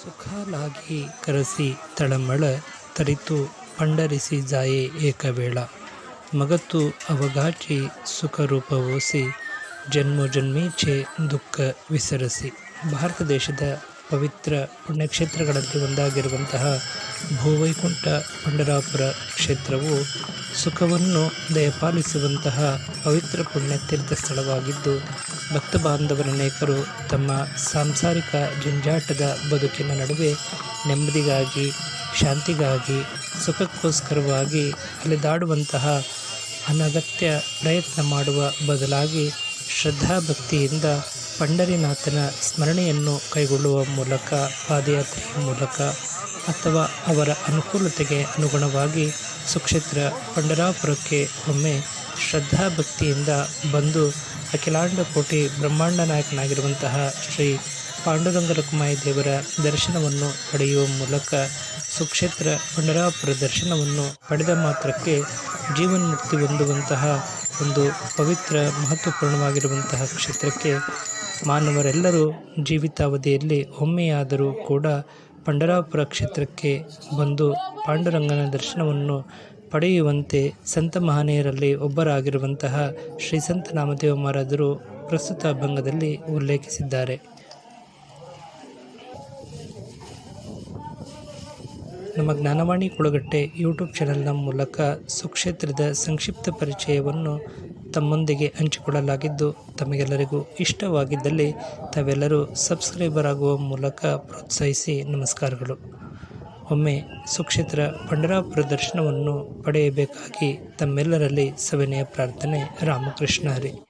ಸುಖಲಾಗಿ ಕರೆಸಿ ತಳಮಳ ತರಿತು ಪಂಡರಿಸಿ ಜಾಯೆ ಏಕವೇಳ ಮಗತು ಅವಗಾಚಿ ಸುಖರೂಪವೋಸಿ ಜನ್ಮ ಜನ್ಮೀಚೆ ದುಃಖ ವಿಸರಿಸಿ. ಭಾರತ ದೇಶದ ಪವಿತ್ರ ಪುಣ್ಯಕ್ಷೇತ್ರಗಳಲ್ಲಿ ಒಂದಾಗಿರುವಂತಹ ಭೂವೈಕುಂಠ ಪಂಡರಾಪುರ ಕ್ಷೇತ್ರವು ಸುಖವನ್ನು ದಯಪಾಲಿಸುವಂತಹ ಪವಿತ್ರ ಪುಣ್ಯತೀರ್ಥ ಸ್ಥಳವಾಗಿದ್ದು, ಭಕ್ತ ಬಾಂಧವರನೇಕರು ತಮ್ಮ ಸಾಂಸಾರಿಕ ಜಂಜಾಟದ ಬದುಕಿನ ನಡುವೆ ನೆಮ್ಮದಿಗಾಗಿ, ಶಾಂತಿಗಾಗಿ, ಸುಖಕ್ಕೋಸ್ಕರವಾಗಿ ಅಲೆದಾಡುವಂತಹ ಅನಗತ್ಯ ಪ್ರಯತ್ನ ಮಾಡುವ ಬದಲಾಗಿ ಶ್ರದ್ಧಾಭಕ್ತಿಯಿಂದ ಪಂಡರಿನಾಥನ ಸ್ಮರಣೆಯನ್ನು ಕೈಗೊಳ್ಳುವ ಮೂಲಕ, ಪಾದಯಾತ್ರೆಯ ಮೂಲಕ ಅಥವಾ ಅವರ ಅನುಕೂಲತೆಗೆ ಅನುಗುಣವಾಗಿ ಸುಕ್ಷೇತ್ರ ಪಂಡರಾಪುರಕ್ಕೆ ಒಮ್ಮೆ ಶ್ರದ್ಧಾಭಕ್ತಿಯಿಂದ ಬಂದು ಅಖಿಲಾಂಡ ಕೋಟಿ ಬ್ರಹ್ಮಾಂಡ ನಾಯಕನಾಗಿರುವಂತಹ ಶ್ರೀ ಪಾಂಡುರಂಗ ಲಕುಮಾಯಿ ದೇವರ ದರ್ಶನವನ್ನು ಪಡೆಯುವ ಮೂಲಕ ಸುಕ್ಷೇತ್ರ ಪಂಡರಾಪುರ ದರ್ಶನವನ್ನು ಪಡೆದ ಮಾತ್ರಕ್ಕೆ ಜೀವನ್ಮುಕ್ತಿ ಹೊಂದುವಂತಹ ಒಂದು ಪವಿತ್ರ ಮಹತ್ವಪೂರ್ಣವಾಗಿರುವಂತಹ ಕ್ಷೇತ್ರಕ್ಕೆ ಮಾನವರೆಲ್ಲರೂ ಜೀವಿತಾವಧಿಯಲ್ಲಿ ಒಮ್ಮೆಯಾದರೂ ಕೂಡ ಪಂಡರಾಪುರ ಕ್ಷೇತ್ರಕ್ಕೆ ಬಂದು ಪಾಂಡುರಂಗನ ದರ್ಶನವನ್ನು ಪಡೆಯುವಂತೆ ಸಂತ ಮಹನೀಯರಲ್ಲಿ ಒಬ್ಬರಾಗಿರುವಂತಹ ಶ್ರೀ ಸಂತ ನಾಮದೇವ ಮಹಾರಾಜರು ಪ್ರಸ್ತುತ ಅಭಂಗದಲ್ಲಿ ಉಲ್ಲೇಖಿಸಿದ್ದಾರೆ. ನಮ್ಮ ಜ್ಞಾನವಾಣಿ ಕುಳಗಟ್ಟೆ ಯೂಟ್ಯೂಬ್ ಚಾನೆಲ್ನ ಮೂಲಕ ಸುಕ್ಷೇತ್ರದ ಸಂಕ್ಷಿಪ್ತ ಪರಿಚಯವನ್ನು ತಮ್ಮೊಂದಿಗೆ ಹಂಚಿಕೊಳ್ಳಲಾಗಿದ್ದು, ತಮಗೆಲ್ಲರಿಗೂ ಇಷ್ಟವಾಗಿದ್ದಲ್ಲಿ ತಾವೆಲ್ಲರೂ ಸಬ್ಸ್ಕ್ರೈಬರ್ ಆಗುವ ಮೂಲಕ ಪ್ರೋತ್ಸಾಹಿಸಿ. ನಮಸ್ಕಾರಗಳು. ಒಮ್ಮೆ ಸುಕ್ಷೇತ್ರ ಪಂಡರಾಪುರ ದರ್ಶನವನ್ನು ಪಡೆಯಬೇಕಾಗಿ ತಮ್ಮೆಲ್ಲರಲ್ಲಿ ಸವಿನಯ ಪ್ರಾರ್ಥನೆ. ರಾಮಕೃಷ್ಣ ಹರಿ.